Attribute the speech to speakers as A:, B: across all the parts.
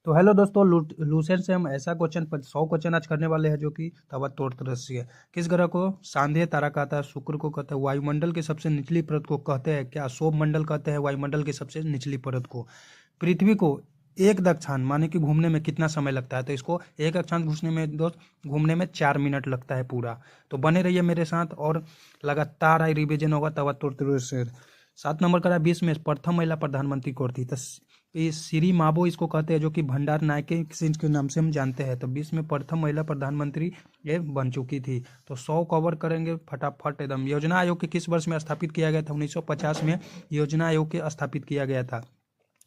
A: तो हेलो दोस्तों, लूसेंट से हम ऐसा क्वेश्चन 100 क्वेश्चन आज करने वाले हैं जो कि तवत्तोर्तरस्य है। किस ग्रह को सांध्य तारा कहता है? शुक्र को कहते हैं। वायुमंडल की सबसे निचली परत को कहते हैं क्या? शोभ मंडल कहते हैं वायुमंडल की सबसे निचली परत को। पृथ्वी को एक दक्षांत माने कि घूमने में कितना समय लगता है? तो इसको एक अक्षांश घूमने में दोस्त घूमने में 4 मिनट लगता है पूरा। तो बने रहिए मेरे साथ और लगातार रिविजन होगा तवत्तोर्तरस्य। 7 नंबर का 20 में प्रथम महिला प्रधानमंत्री कौन थी? तो ये श्री माबो इसको कहते हैं, जो कि भंडार नायके के नाम से हम जानते हैं। तो 20 में प्रथम महिला प्रधानमंत्री ये बन चुकी थी। तो 100 कवर करेंगे फटाफट एकदम। योजना आयोग के किस वर्ष में स्थापित किया गया था? 1950 में योजना आयोग के स्थापित किया गया था।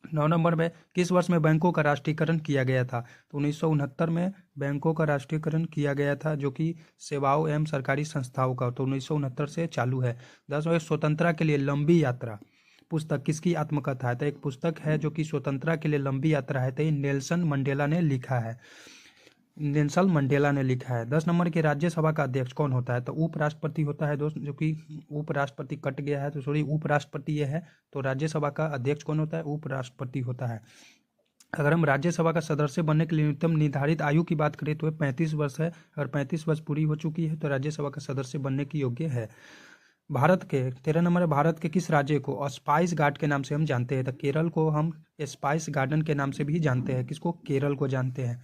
A: 9 नंबर में किस वर्ष में बैंकों का राष्ट्रीयकरण किया गया था? तो 1969 में बैंकों का राष्ट्रीयकरण किया गया था, जो कि सेवाओं एवं सरकारी संस्थाओं का। तो 1969 से चालू है। 10 में स्वतंत्रता के लिए लंबी यात्रा पुस्तक किसकी आत्मकथा है? तो एक पुस्तक है जो कि स्वतंत्रता के लिए लंबी यात्रा है, तो ये नेल्सन मंडेला ने लिखा है। नेल्सन मंडेला ने लिखा है। 10 नंबर के राज्यसभा का अध्यक्ष कौन होता है? तो उपराष्ट्रपति होता है दोस्त, जो कि उपराष्ट्रपति कट गया है तो सॉरी उपराष्ट्रपति ये है। तो राज्यसभा का अध्यक्ष कौन होता है? उपराष्ट्रपति होता है। अगर हम राज्यसभा का सदस्य बनने के लिए न्यूनतम निर्धारित आयु की बात करें तो 35 वर्ष है। अगर 35 वर्ष पूरी हो चुकी है तो राज्यसभा का सदस्य बनने की योग्य है। भारत के 13 नंबर है, भारत के किस राज्य को स्पाइस गार्ड के नाम से हम जानते हैं? तो केरल को हम स्पाइस गार्डन के नाम से भी जानते हैं। किसको? केरल को जानते हैं।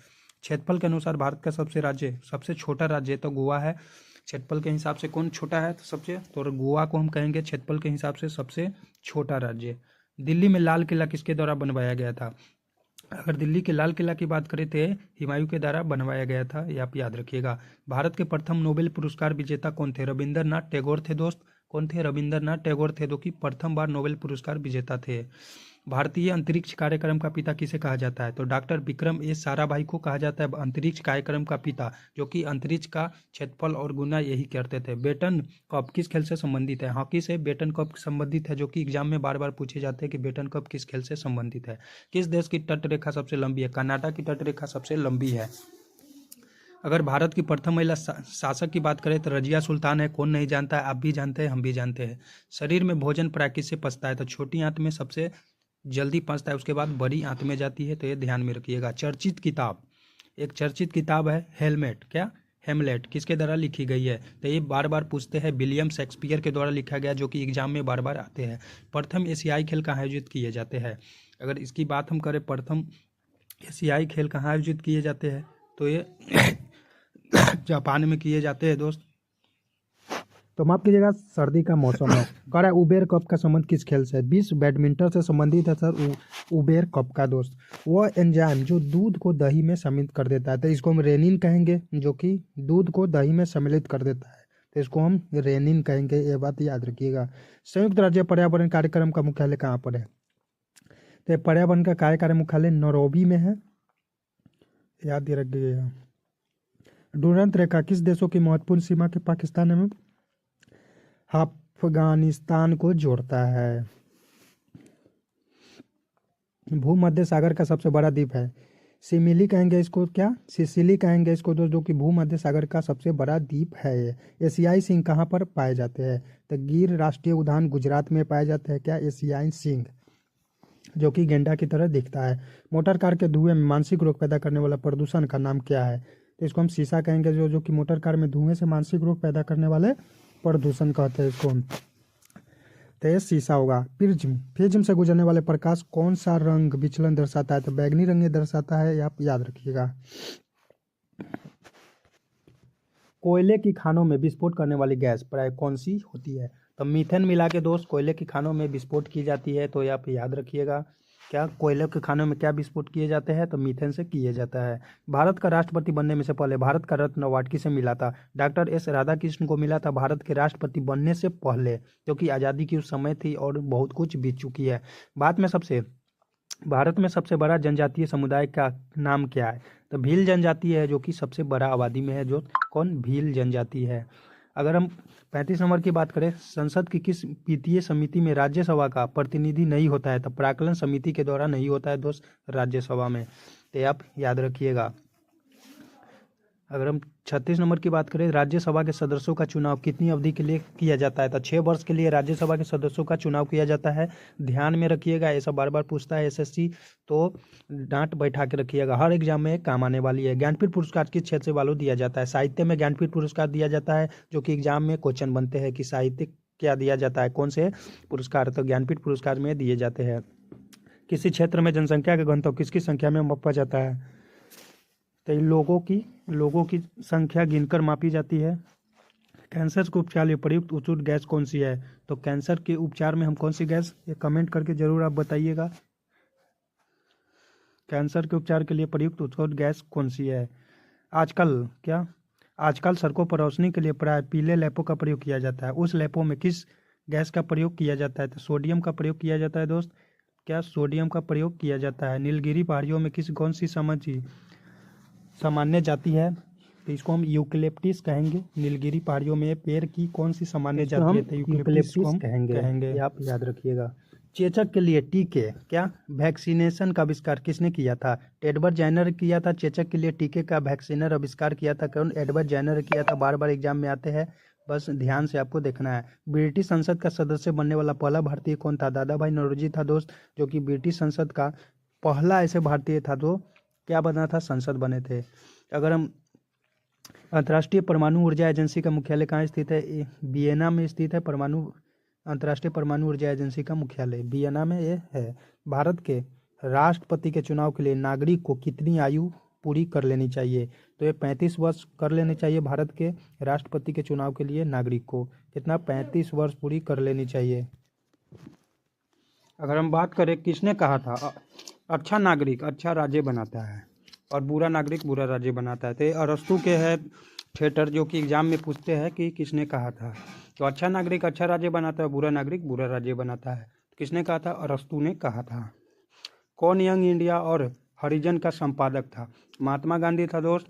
A: क्षेत्रफल के अनुसार भारत का सबसे छोटा राज्य तो गोवा है। क्षेत्रफल के हिसाब से कौन छोटा है? तो गोवा को हम कहेंगे क्षेत्रफल के हिसाब से सबसे छोटा राज्य। दिल्ली में लाल किला किसके द्वारा बनवाया गया था? अगर दिल्ली के लाल किला की बात करें तो हुमायूं के द्वारा बनवाया गया था, ये आप याद रखिएगा। भारत के प्रथम नोबेल पुरस्कार विजेता कौन थे? रविंद्रनाथ टैगोर थे दोस्त। कौन थे? रविंद्रनाथ टैगोर थे, जो कि प्रथम बार नोबेल पुरस्कार विजेता थे। भारतीय अंतरिक्ष कार्यक्रम का पिता किसे कहा जाता है? तो डॉक्टर विक्रम एस साराभाई को कहा जाता है अंतरिक्ष कार्यक्रम का पिता, जो कि अंतरिक्ष का क्षेत्रफल और गुना यही करते थे। बेटन कप किस खेल से संबंधित है? हॉकी से बेटन कप संबंधित है, जो कि एग्जाम में बार बार पूछे जाते हैं कि बेटन कप किस खेल से संबंधित है। किस देश की तट रेखा सबसे लंबी है? कनाडा की तट रेखा सबसे लंबी है। अगर भारत की प्रथम महिला शासक की बात करें तो रजिया सुल्तान है। कौन नहीं जानता है? आप भी जानते हैं, हम भी जानते हैं। शरीर में भोजन प्राय किससे पचता है? तो छोटी आंत में सबसे जल्दी पचता है, उसके बाद बड़ी आंत में जाती है, तो ये ध्यान में रखिएगा। एक चर्चित किताब है हेमलेट किसके द्वारा लिखी गई है? तो ये बार बार पूछते हैं, विलियम शेक्सपियर के द्वारा लिखा गया, जो कि एग्जाम में बार बार आते हैं। प्रथम एशियाई खेल कहाँ आयोजित किए जाते हैं? अगर इसकी बात हम करें, प्रथम एशियाई खेल कहाँ आयोजित किए जाते हैं, तो ये जापान में किए जाते हैं दोस्त। तो माफ कीजिएगा, सर्दी का मौसम है। कह रहा है उबेर कप का संबंध किस खेल से है? विश्व बैडमिंटन से संबंधित है सर उबेर कप का दोस्त। वह एंजाइम जो दूध को दही में सम्मिलित कर देता है, तो इसको हम रेनिन कहेंगे, जो कि दूध को दही में सम्मिलित कर देता है, तो इसको हम रेनिन कहेंगे। ये बात याद रखिएगा। संयुक्त राज्य पर्यावरण कार्यक्रम का मुख्यालय कहाँ पर है? तो पर्यावरण का कार्यक्रम मुख्यालय नैरोबी में है, याद रखिएगा। डुरंत रेखा किस देशों की महत्वपूर्ण सीमा के पाकिस्तान में अफगानिस्तान को जोड़ता है? भूमध्य सागर का सबसे बड़ा द्वीप है सिसिली कहेंगे इसको, क्या सिसिली कहेंगे इसको दोस्त, जो कि भूमध्य सागर का सबसे बड़ा द्वीप है ये। एशियाई सिंह कहाँ पर पाए जाते हैं? तो गिर राष्ट्रीय उद्यान गुजरात में पाए जाते हैं क्या? एशियाई सिंह, जो कि गेंडा की तरह दिखता है। मोटर कार के धुएं में मानसिक रोग पैदा करने वाला प्रदूषण का नाम क्या है? तो इसको हम शीशा कहेंगे, जो कि मोटर कार में धुएं से मानसिक रोग पैदा करने वाले प्रदूषण कहते हैं इसको हम। तो ये शीशा होगा। प्रिज्म से गुजरने वाले प्रकाश कौन सा रंग विचलन दर्शाता है? तो बैगनी रंग दर्शाता है, आप याद रखिएगा। कोयले की खानों में विस्फोट करने वाली गैस प्राय कौन सी होती है? तो मीथेन मिला के दोस्त कोयले की खानों में विस्फोट की जाती है, तो ये आप याद रखिएगा। क्या कोयले के खानों में क्या विस्फोट किए जाते हैं? तो मीथेन से किए जाता है। भारत का राष्ट्रपति बनने में से पहले भारत का रत्न अवार्ड किसे मिला था? डॉक्टर एस राधाकृष्ण को मिला था भारत के राष्ट्रपति बनने से पहले, क्योंकि आज़ादी की उस समय थी और बहुत कुछ बीत चुकी है। भारत में सबसे बड़ा जनजातीय समुदाय का नाम क्या है? तो भील जनजाति है, जो कि सबसे बड़ा आबादी में है, जो कौन? भील जनजाति है। अगर हम 35 नंबर की बात करें, संसद की किस वित्तीय समिति में राज्यसभा का प्रतिनिधि नहीं होता है? तो प्राक्कलन समिति के द्वारा नहीं होता है दोस्त राज्यसभा में, तो आप याद रखिएगा। अगर हम 36 नंबर की बात करें, राज्यसभा के सदस्यों का चुनाव कितनी अवधि के लिए किया जाता है? तो 6 वर्ष के लिए राज्यसभा के सदस्यों का चुनाव किया जाता है। ध्यान में रखिएगा, ऐसा बार बार पूछता है एसएससी, तो डांट बैठा के रखिएगा, हर एग्जाम में काम आने वाली है। ज्ञानपीठ पुरस्कार किस क्षेत्र से वालों दिया जाता है? साहित्य में ज्ञानपीठ पुरस्कार दिया जाता है, जो कि एग्जाम में क्वेश्चन बनते हैं कि साहित्य क्या दिया जाता है, कौन से पुरस्कार, तो ज्ञानपीठ पुरस्कार में दिए जाते हैं। किसी क्षेत्र में जनसंख्या का घनत्व किसकी संख्या में मापा जाता है? तो लोगों की संख्या गिनकर मापी जाती है। कैंसर के उपचार लिए प्रयुक्त उच्च गैस कौन सी है? तो कैंसर के उपचार में हम कौन सी गैस, ये कमेंट करके जरूर आप बताइएगा। कैंसर के उपचार के लिए प्रयुक्त उच्च गैस कौन सी है? आजकल सड़कों पर रोशनी के लिए प्राय पीले लैंपों का प्रयोग किया जाता है। उस लैंपों में किस गैस का प्रयोग किया जाता है? तो सोडियम का प्रयोग किया जाता है दोस्त। सोडियम का प्रयोग किया जाता है। नीलगिरी पहाड़ियों में कौन सी सामान्य जाति है? तो इसको हम यूकलिप्टिस कहेंगे। नीलगिरी पहाड़ियों में पेड़ की कौन सी सामान्य जाति है? तो यूकलिप्टिस को हम कहेंगे। आप याद रखिएगा। चेचक के लिए टीके वैक्सीनेशन का आविष्कार किसने किया था? एडवर्ड जाइनर किया था। चेचक के लिए टीके का वैक्सीनर आविष्कार किया था कौन? एडवर्ड जाइनर किया था। बार बार एग्जाम में आते हैं, बस ध्यान से आपको देखना है। ब्रिटिश संसद का सदस्य बनने वाला पहला भारतीय कौन था? दादा भाई नौरोजी था दोस्त, जो कि ब्रिटिश संसद का पहला ऐसे भारतीय था जो क्या बना था? संसद बने थे। अगर हम अंतर्राष्ट्रीय परमाणु ऊर्जा एजेंसी का मुख्यालय कहाँ स्थित है? वियना में स्थित है। अंतर्राष्ट्रीय परमाणु ऊर्जा एजेंसी का मुख्यालय वियना में ये है। भारत के राष्ट्रपति के चुनाव के लिए नागरिक को कितनी आयु पूरी कर लेनी चाहिए? तो ये 35 वर्ष कर लेनी चाहिए। भारत के राष्ट्रपति के चुनाव के लिए नागरिक को कितना? 35 वर्ष पूरी कर लेनी चाहिए। अगर हम बात करें, किसने कहा था अच्छा नागरिक अच्छा राज्य बनाता है और बुरा नागरिक बुरा राज्य बनाता है? तो अरस्तु के है थिएटर, जो कि एग्जाम में पूछते हैं कि किसने कहा था। तो अच्छा नागरिक अच्छा राज्य बनाता है, बुरा नागरिक बुरा राज्य बनाता है। किसने कहा था? अरस्तु ने कहा था। कौन यंग इंडिया और हरिजन का संपादक था? महात्मा गांधी था दोस्त,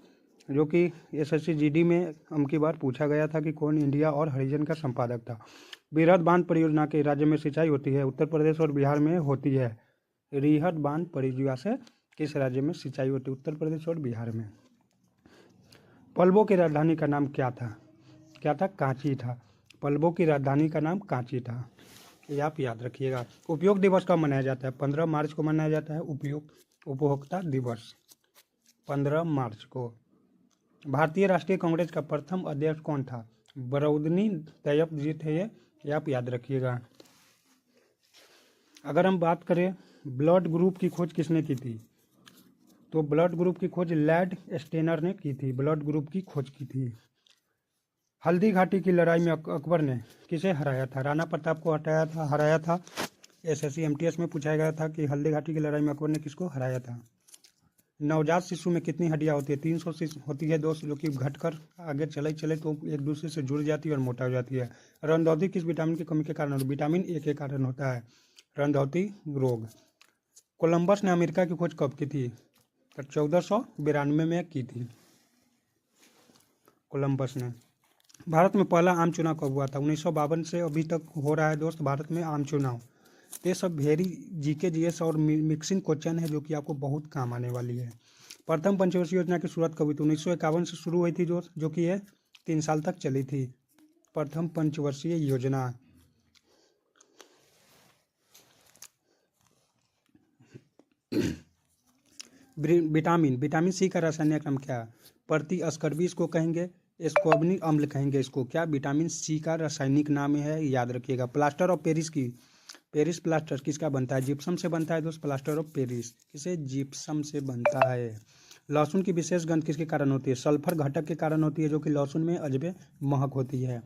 A: जो कि एसएससी जीडी में अमकी बार पूछा गया था कि कौन इंडिया और हरिजन का संपादक था। बृहद बांध परियोजना के राज्य में सिंचाई होती है? उत्तर प्रदेश और बिहार में होती है। बृहद बांध परियोजना से किस राज्य में सिंचाई होती है? उत्तर प्रदेश और बिहार में। पल्लवों की राजधानी का नाम क्या था? कांची था। पल्लवों की राजधानी का नाम कांची था, ये आप याद रखिएगा। उपयोग दिवस कब मनाया जाता है? 15 मार्च को मनाया जाता है उपभोक्ता दिवस, 15 मार्च को। भारतीय राष्ट्रीय कांग्रेस का प्रथम अध्यक्ष कौन था? बरौनी तैयब जी थे, ये आप याद रखिएगा। अगर हम बात करें, ब्लड ग्रुप की खोज किसने की थी? तो ब्लड ग्रुप की खोज लैड स्टेनर ने की थी। ब्लड ग्रुप की खोज की थी। हल्दी घाटी की लड़ाई में अकबर ने किसे हराया था? राणा प्रताप को हराया था। एसएससी एमटीएस में पूछा गया था कि हल्दी घाटी की लड़ाई में अकबर ने किसको हराया था। नवजात शिशु में कितनी हड्डियां होती है? 300 होती है दोस्त, जो कि घटकर आगे चले तो एक दूसरे से जुड़ जाती है और मोटा हो जाती है। रंधौती किस विटामिन की कमी के कारण होती है? विटामिन ए के कारण होता है रंधौती रोग। कोलंबस ने अमेरिका की खोज कब की थी? 1492 में की थी कोलंबस ने। भारत में पहला आम चुनाव कब हुआ था? 1952 से अभी तक हो रहा है दोस्त भारत में आम चुनाव। ये सब वेरी जीके जीएस और मिक्सिंग क्वेश्चन है, जो कि आपको बहुत काम आने वाली है। प्रथम पंचवर्षीय योजना की शुरुआत कब हुई थी? 1951 से शुरू हुई थी जो कि ये 3 साल तक चली थी। प्रथम पंचवर्षीय योजना। विटामिन सी का रासायनिक नाम क्या? प्रतिस्कर्बी को कहेंगे, एस्कॉर्बिक अम्ल कहेंगे इसको। क्या? विटामिन सी का रासायनिक नाम है, याद रखिएगा। प्लास्टर ऑफ पेरिस प्लास्टर किसका बनता है? जिप्सम से बनता है दोस्त। प्लास्टर ऑफ पेरिस किसे? जिप्सम से बनता है। लहसुन की विशेष गंध किसके कारण होती है? सल्फर घटक के कारण होती है, जो कि लहसुन में अजबे महक होती है।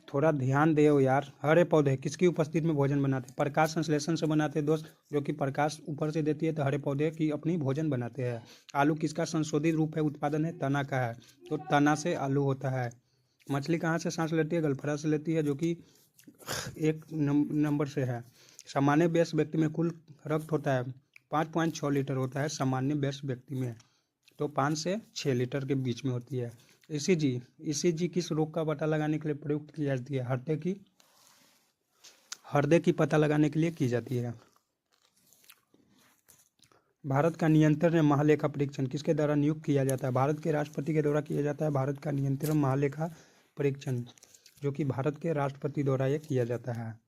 A: थोड़ा ध्यान दो यार। हरे पौधे किसकी उपस्थिति में भोजन बनाते हैं? प्रकाश संश्लेषण से बनाते हैं दोस्त, जो कि प्रकाश ऊपर से देती है, तो हरे पौधे की अपनी भोजन बनाते हैं। आलू किसका संशोधित रूप है? उत्पादन है तना का है, तो तना से आलू होता है। मछली कहाँ से सांस लेती है? गलफरा से लेती है, जो कि 1 नंबर से है। सामान्य वयस्क व्यक्ति में कुल रक्त होता है 5.6 लीटर होता है सामान्य वयस्क व्यक्ति में, तो 5 से 6 लीटर के बीच में होती है। ईसीजी किस रोग का पता लगाने के लिए प्रयुक्त की जाती है? हृदय की पता लगाने के लिए की जाती है। भारत का नियंत्रण महालेखा परीक्षण किसके द्वारा नियुक्त किया जाता है? भारत के राष्ट्रपति के द्वारा किया जाता है भारत का नियंत्रण महालेखा परीक्षण, जो कि भारत के राष्ट्रपति द्वारा ये किया जाता है।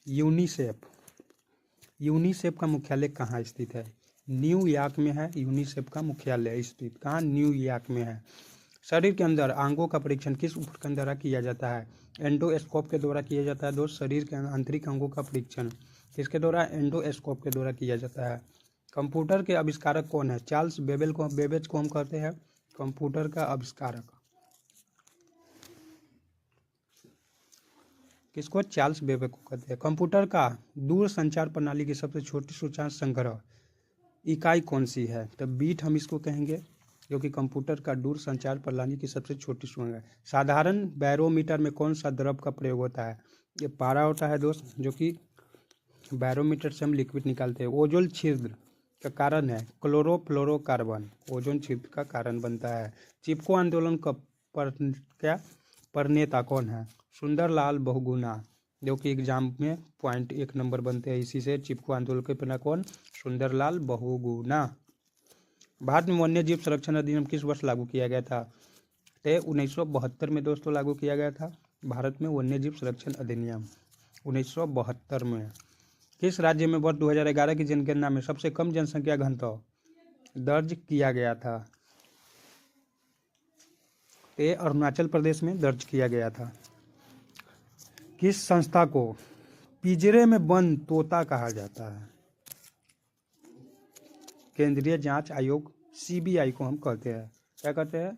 A: यूनिसेफ, यूनिसेफ का मुख्यालय कहाँ स्थित है? न्यूयॉर्क में है यूनिसेफ का मुख्यालय स्थित। कहाँ? न्यूयॉर्क में है। शरीर के अंदर अंगों का परीक्षण किस उपकरण द्वारा किया जाता है? एंडोस्कोप के द्वारा किया जाता है दोस्त। शरीर के आंतरिक अंगों का परीक्षण किसके द्वारा? एंडोस्कोप के द्वारा किया जाता है। कंप्यूटर के आविष्कारक कौन है? चार्ल्स बेबेज को हम कहते हैं कंप्यूटर का आविष्कारक। किसको? चार्ल्स बेबेज को कहते हैं। कंप्यूटर का दूर संचार प्रणाली की सबसे छोटी सूचना संग्रह इकाई कौन सी है? तो बीट हम इसको कहेंगे, जो कि कंप्यूटर का दूर संचार प्रणाली की सबसे छोटी सूचना है। साधारण बैरोमीटर में कौन सा द्रव का प्रयोग होता है? ये पारा होता है दोस्त, जो कि बैरोमीटर से हम लिक्विड निकालते हैं। ओजोन छिद्र का कारण है क्लोरोफ्लोरोकार्बन, ओजोन छिद्र का कारण बनता है। चिपको आंदोलन का प्रणेता कौन है? सुंदरलाल बहुगुणा, जो कि एग्जाम में पॉइंट 1 नंबर बनते हैं इसी से। चिपको आंदोलन के प्रणेता कौन? सुंदरलाल बहुगुणा। भारत में वन्य जीव संरक्षण अधिनियम किस वर्ष लागू किया गया था? तो 1972 में दोस्तों लागू किया गया था भारत में वन्य जीव संरक्षण अधिनियम 1972 में। किस राज्य में वर्ष 2011 की जनगणना में सबसे कम जनसंख्या घनत्व दर्ज किया गया था? ये अरुणाचल प्रदेश में दर्ज किया गया था। किस संस्था को पिंजरे में बंद तोता कहा जाता है? केंद्रीय जांच आयोग, सीबीआई को हम कहते हैं। क्या कहते हैं?